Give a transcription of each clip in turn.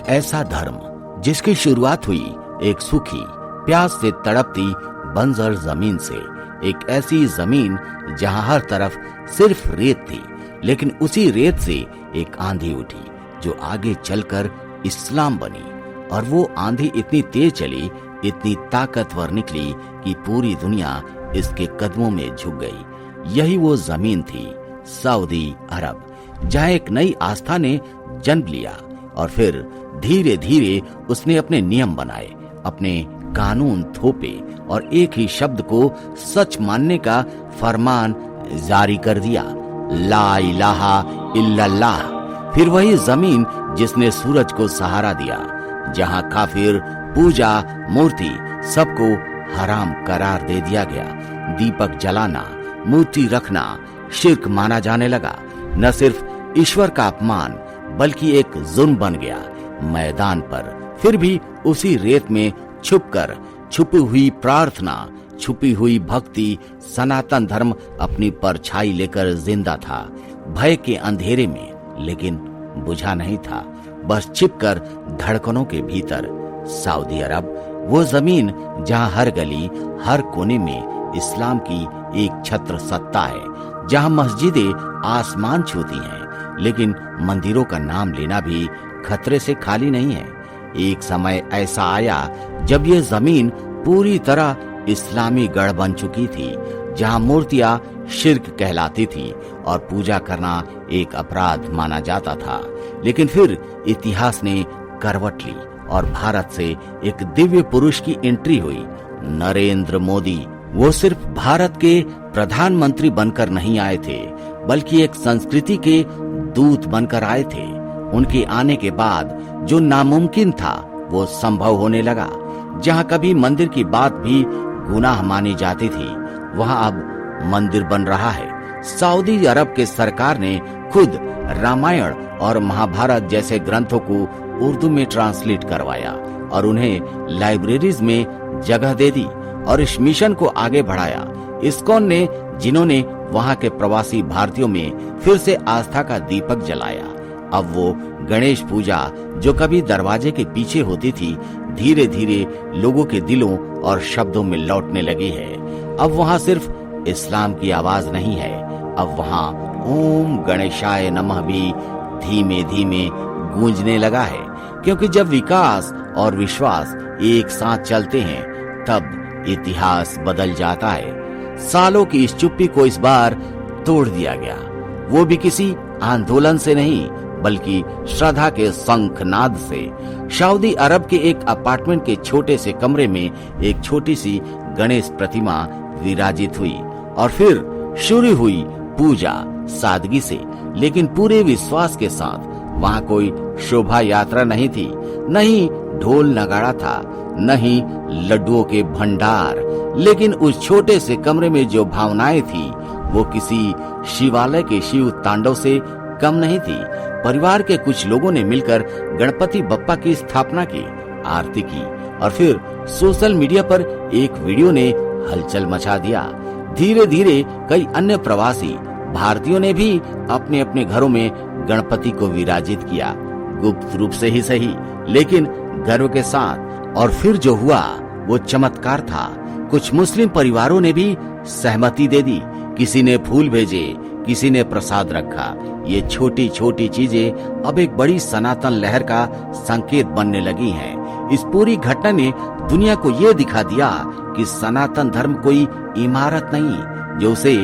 ऐसा धर्म जिसकी शुरुआत हुई एक सूखी, प्यास से तड़पती बंजर जमीन से, एक ऐसी जमीन जहां हर तरफ सिर्फ रेत थी, लेकिन उसी रेत से एक आंधी उठी जो आगे चलकर इस्लाम बनी। और वो आंधी इतनी तेज चली, इतनी ताकतवर निकली कि पूरी दुनिया इसके कदमों में झुक गई। यही वो जमीन थी, सऊदी अरब, जहां एक नई आस्था ने जन्म लिया और फिर धीरे धीरे उसने अपने नियम बनाए, अपने कानून थोपे और एक ही शब्द को सच मानने का फरमान जारी कर दिया, ला इलाहा इल्लल्लाह। फिर वही जमीन जिसने सूरज को सहारा दिया, जहां काफिर, पूजा, मूर्ति सबको हराम करार दे दिया गया। दीपक जलाना, मूर्ति रखना शिर्क माना जाने लगा। न सिर्फ ईश्वर का अपमान बल्कि एक जुर्म बन गया। मैदान पर फिर भी उसी रेत में छुपकर छुपी हुई प्रार्थना, छुपी हुई भक्ति, सनातन धर्म अपनी परछाई लेकर जिंदा था, भय के अंधेरे में, लेकिन बुझा नहीं था, बस छिपकर धड़कनों के भीतर। सऊदी अरब वो जमीन जहां हर गली, हर कोने में इस्लाम की एक छत्र सत्ता है, जहां मस्जिदें आसमान छूती हैं, लेकिन मंदिरों का नाम लेना भी खतरे से खाली नहीं है। एक समय ऐसा आया जब ये जमीन पूरी तरह इस्लामी गढ़ बन चुकी थी, जहां मूर्तियां शिर्क कहलाती थी और पूजा करना एक अपराध माना जाता था। लेकिन फिर इतिहास ने करवट ली और भारत से एक दिव्य पुरुष की एंट्री हुई, नरेंद्र मोदी। वो सिर्फ भारत के प्रधानमंत्री बनकर नहीं आए थे, बल्कि एक संस्कृति के दूत बनकर आए थे। उनके आने के बाद जो नामुमकिन था वो संभव होने लगा। जहां कभी मंदिर की बात भी गुनाह मानी जाती थी, वहां अब मंदिर बन रहा है। सऊदी अरब के सरकार ने खुद रामायण और महाभारत जैसे ग्रंथों को उर्दू में ट्रांसलेट करवाया और उन्हें लाइब्रेरीज में जगह दे दी और इस मिशन को आगे बढ़ाया। इस्कॉन ने, जिन्होंने वहां के प्रवासी भारतीयों में फिर से आस्था का दीपक जलाया। अब वो गणेश पूजा जो कभी दरवाजे के पीछे होती थी, धीरे धीरे लोगों के दिलों और शब्दों में लौटने लगी है। अब वहां सिर्फ इस्लाम की आवाज नहीं है, अब वहां ओम गणेशाय नमः भी धीमे धीमे गूंजने लगा है। क्योंकि जब विकास और विश्वास एक साथ चलते हैं, तब इतिहास बदल जाता है। सालों की इस चुप्पी को इस बार तोड़ दिया गया, वो भी किसी आंदोलन से नहीं, बल्कि श्रद्धा के शंखनाद से। सऊदी अरब के एक अपार्टमेंट के छोटे से कमरे में एक छोटी सी गणेश प्रतिमा विराजित हुई और फिर शुरू हुई पूजा, सादगी से लेकिन पूरे विश्वास के साथ। वहाँ कोई शोभा यात्रा नहीं थी, नहीं ढोल नगाड़ा था, नहीं लड्डुओं के भंडार, लेकिन उस छोटे से कमरे में जो भावनाएं थी वो किसी शिवालय के शिव तांडव से कम नहीं थी। परिवार के कुछ लोगों ने मिलकर गणपति बप्पा की स्थापना की, आरती की और फिर सोशल मीडिया पर एक वीडियो ने हलचल मचा दिया। धीरे धीरे कई अन्य प्रवासी भारतीयों ने भी अपने अपने घरों में गणपति को विराजित किया, गुप्त रूप से ही सही, लेकिन गर्व के साथ। और फिर जो हुआ वो चमत्कार था। कुछ मुस्लिम परिवारों ने भी सहमति दे दी, किसी ने फूल भेजे, किसी ने प्रसाद रखा। ये छोटी छोटी चीजें अब एक बड़ी सनातन लहर का संकेत बनने लगी हैं। इस पूरी घटना ने दुनिया को ये दिखा दिया कि सनातन धर्म कोई इमारत नहीं जो उसे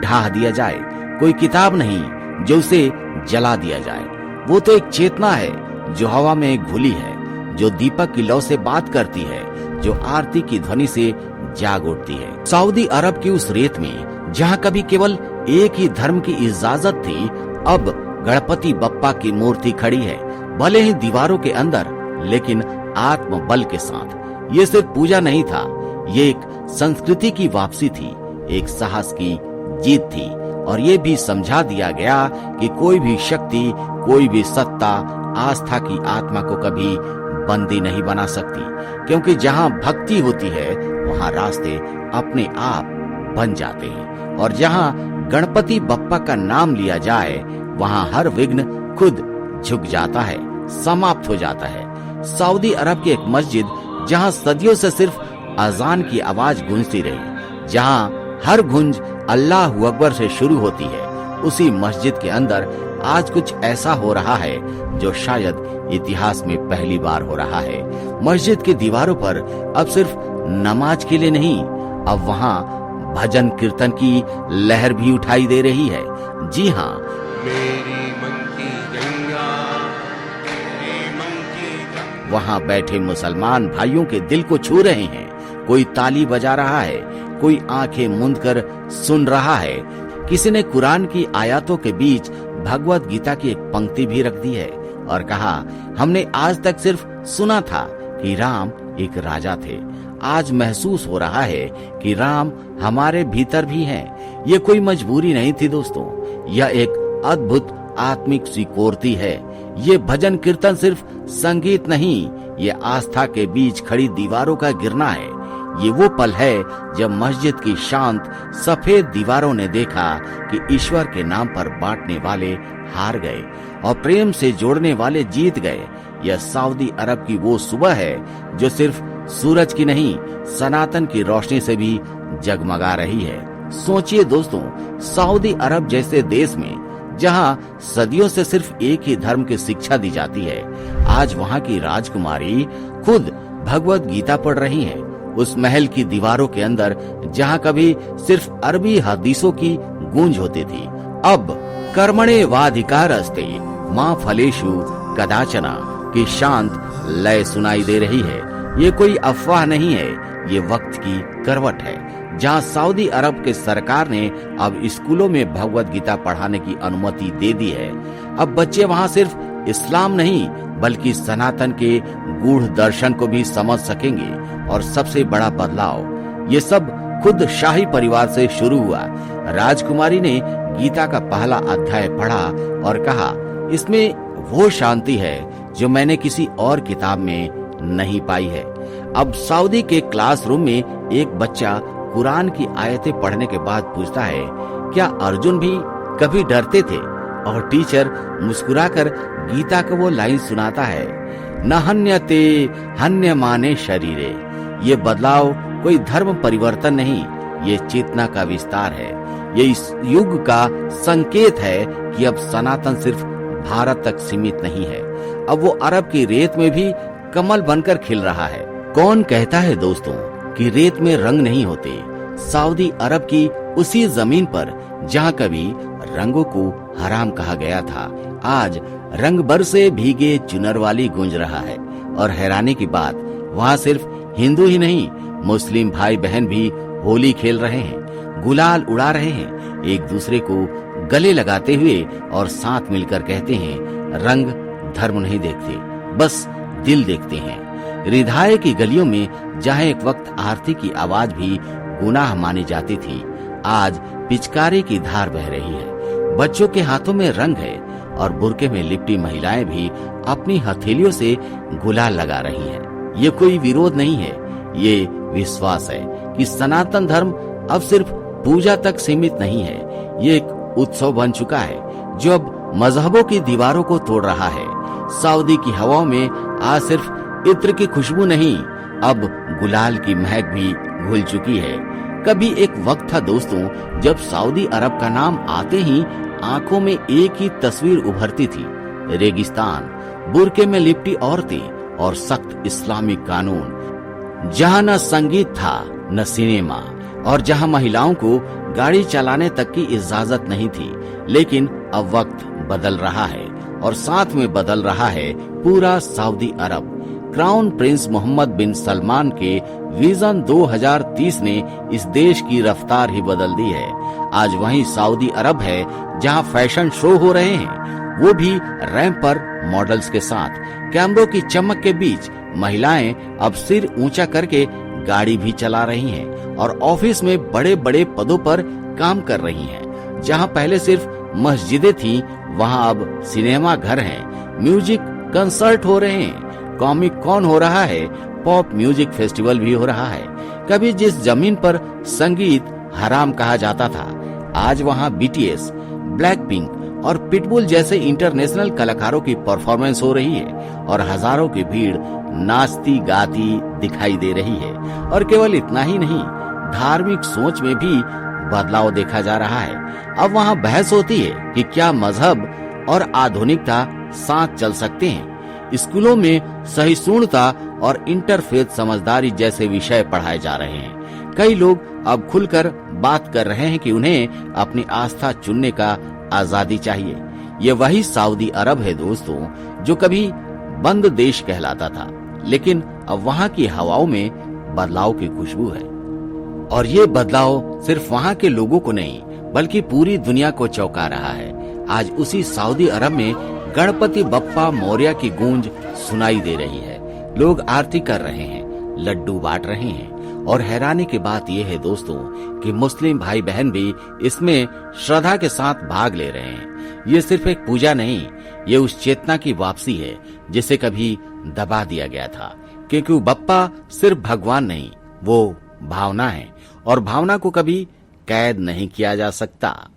ढा दिया जाए, कोई किताब नहीं जो उसे जला दिया जाए। वो तो एक चेतना है जो हवा में घुली है, जो दीपक की लौ से बात करती है, जो आरती की ध्वनि से जाग उठती है। सऊदी अरब की उस रेत में जहां कभी केवल एक ही धर्म की इजाजत थी, अब गणपति बप्पा की मूर्ति खड़ी है, भले ही दीवारों के अंदर, लेकिन आत्मबल के साथ। ये सिर्फ पूजा नहीं था, ये एक संस्कृति की वापसी थी, एक साहस की जीत थी और ये भी समझा दिया गया कि कोई भी शक्ति, कोई भी सत्ता आस्था की आत्मा को कभी बंदी नहीं बना सकती। क्योंकि जहाँ भक्ति होती है वहाँ रास्ते अपने आप बन जाते हैं और जहाँ गणपति बप्पा का नाम लिया जाए वहाँ हर विघ्न खुद झुक जाता है, समाप्त हो जाता है। सऊदी अरब की एक मस्जिद जहां सदियों से सिर्फ अजान की आवाज गूंजती रही, जहां हर गूंज अल्लाह अकबर से शुरू होती है, उसी मस्जिद के अंदर आज कुछ ऐसा हो रहा है जो शायद इतिहास में पहली बार हो रहा है। मस्जिद की दीवारों पर अब सिर्फ नमाज के लिए नहीं, अब वहाँ भजन कीर्तन की लहर भी उठाई दे रही है। जी हाँ, वहाँ बैठे मुसलमान भाइयों के दिल को छू रहे हैं। कोई ताली बजा रहा है, कोई आंखें मूंद कर सुन रहा है, किसी ने कुरान की आयतों के बीच भगवत गीता की एक पंक्ति भी रख दी है और कहा, हमने आज तक सिर्फ सुना था कि राम एक राजा थे, आज महसूस हो रहा है कि राम हमारे भीतर भी हैं। ये कोई मजबूरी नहीं थी दोस्तों, यह एक अद्भुत आत्मिक स्वीकृति है। ये भजन कीर्तन सिर्फ संगीत नहीं, ये आस्था के बीच खड़ी दीवारों का गिरना है। ये वो पल है जब मस्जिद की शांत सफेद दीवारों ने देखा कि ईश्वर के नाम पर बांटने वाले हार गए और प्रेम से जोड़ने वाले जीत गए। यह सऊदी अरब की वो सुबह है जो सिर्फ सूरज की नहीं, सनातन की रोशनी से भी जगमगा रही है। सोचिए दोस्तों, सऊदी अरब जैसे देश में जहां सदियों से सिर्फ एक ही धर्म की शिक्षा दी जाती है, आज वहां की राजकुमारी खुद भगवत गीता पढ़ रही है। उस महल की दीवारों के अंदर जहां कभी सिर्फ अरबी हदीसों की गूंज होती थी, अब कर्मणे वाधिकारस्ते मां फलेषु कदाचना की शांत लय सुनाई दे रही है। ये कोई अफवाह नहीं है, ये वक्त की करवट है। जहां सऊदी अरब के सरकार ने अब स्कूलों में भगवत गीता पढ़ाने की अनुमति दे दी है। अब बच्चे वहां सिर्फ इस्लाम नहीं बल्कि सनातन के गूढ़ दर्शन को भी समझ सकेंगे। और सबसे बड़ा बदलाव ये सब खुद शाही परिवार से शुरू हुआ। राजकुमारी ने गीता का पहला अध्याय पढ़ा और कहा, इसमें वो शांति है जो मैंने किसी और किताब में नहीं पाई है। अब सऊदी के क्लासरूम में एक बच्चा कुरान की आयतें पढ़ने के बाद पूछता है, क्या अर्जुन भी कभी डरते थे? और टीचर मुस्कुराकर गीता का वो लाइन सुनाता है, न हन्यते हन्यमाने शरीरे। ये बदलाव कोई धर्म परिवर्तन नहीं, ये चेतना का विस्तार है। ये इस युग का संकेत है कि अब सनातन सिर्फ भारत तक सीमित नहीं है, अब वो अरब की रेत में भी कमल बनकर खिल रहा है। कौन कहता है दोस्तों कि रेत में रंग नहीं होते? सऊदी अरब की उसी जमीन पर जहां कभी रंगों को हराम कहा गया था, आज रंग बरसे भीगे चुनर वाली गूंज रहा है। और हैरानी की बात, वहाँ सिर्फ हिंदू ही नहीं, मुस्लिम भाई बहन भी होली खेल रहे हैं, गुलाल उड़ा रहे हैं, एक दूसरे को गले लगाते हुए और साथ मिलकर कहते हैं, रंग धर्म नहीं देखते, बस दिल देखते हैं। रिधाए की गलियों में जहां एक वक्त आरती की आवाज भी गुनाह मानी जाती थी, आज पिचकारी की धार बह रही है। बच्चों के हाथों में रंग है और बुर्के में लिपटी महिलाएं भी अपनी हथेलियों से गुलाल लगा रही हैं। ये कोई विरोध नहीं है, ये विश्वास है कि सनातन धर्म अब सिर्फ पूजा तक सीमित नहीं है, ये एक उत्सव बन चुका है जो अब मजहबों की दीवारों को तोड़ रहा है। सऊदी की हवाओं में आज सिर्फ इत्र की खुशबू नहीं, अब गुलाल की महक भी घुल चुकी है। कभी एक वक्त था दोस्तों जब सऊदी अरब का नाम आते ही आंखों में एक ही तस्वीर उभरती थी, रेगिस्तान, बुर्के में लिपटी औरतें और सख्त इस्लामिक कानून। जहां न संगीत था न सिनेमा और जहां महिलाओं को गाड़ी चलाने तक की इजाजत नहीं थी। लेकिन अब वक्त बदल रहा है और साथ में बदल रहा है पूरा सऊदी अरब। क्राउन प्रिंस मोहम्मद बिन सलमान के विजन 2030 ने इस देश की रफ्तार ही बदल दी है। आज वही सऊदी अरब है जहां फैशन शो हो रहे हैं, वो भी रैंप पर मॉडल्स के साथ। कैमरों की चमक के बीच महिलाएं अब सिर ऊंचा करके गाड़ी भी चला रही हैं और ऑफिस में बड़े बड़े पदों पर काम कर रही हैं। जहां पहले सिर्फ मस्जिदें थी, वहां अब सिनेमा घर हैं, म्यूजिक कंसर्ट हो रहे हैं, कॉमिक कॉन हो रहा है, पॉप म्यूजिक फेस्टिवल भी हो रहा है। कभी जिस जमीन पर संगीत हराम कहा जाता था, आज वहां बीटीएस, ब्लैक पिंक और पिटबुल जैसे इंटरनेशनल कलाकारों की परफॉर्मेंस हो रही है और हजारों की भीड़ नाचती गाती दिखाई दे रही है। और केवल इतना ही नहीं, धार्मिक सोच में भी बदलाव देखा जा रहा है। अब वहाँ बहस होती है कि क्या मजहब और आधुनिकता साथ चल सकते हैं। स्कूलों में सहिष्णुता और इंटरफेथ समझदारी जैसे विषय पढ़ाए जा रहे हैं। कई लोग अब खुलकर बात कर रहे हैं कि उन्हें अपनी आस्था चुनने का आजादी चाहिए। ये वही सऊदी अरब है दोस्तों, जो कभी बंद देश कहलाता था, लेकिन अब वहाँ की हवाओं में बदलाव की खुशबू है। और ये बदलाव सिर्फ वहाँ के लोगों को नहीं, बल्कि पूरी दुनिया को चौंका रहा है। आज उसी सऊदी अरब में गणपति बप्पा मौर्य की गूंज सुनाई दे रही है। लोग आरती कर रहे हैं, लड्डू बांट रहे हैं, और हैरानी की बात यह है दोस्तों कि मुस्लिम भाई बहन भी इसमें श्रद्धा के साथ भाग ले रहे हैं। ये सिर्फ एक पूजा नहीं, ये उस चेतना की वापसी है जिसे कभी दबा दिया गया था। क्योंकि बप्पा सिर्फ भगवान नहीं, वो भावना है, और भावना को कभी कैद नहीं किया जा सकता।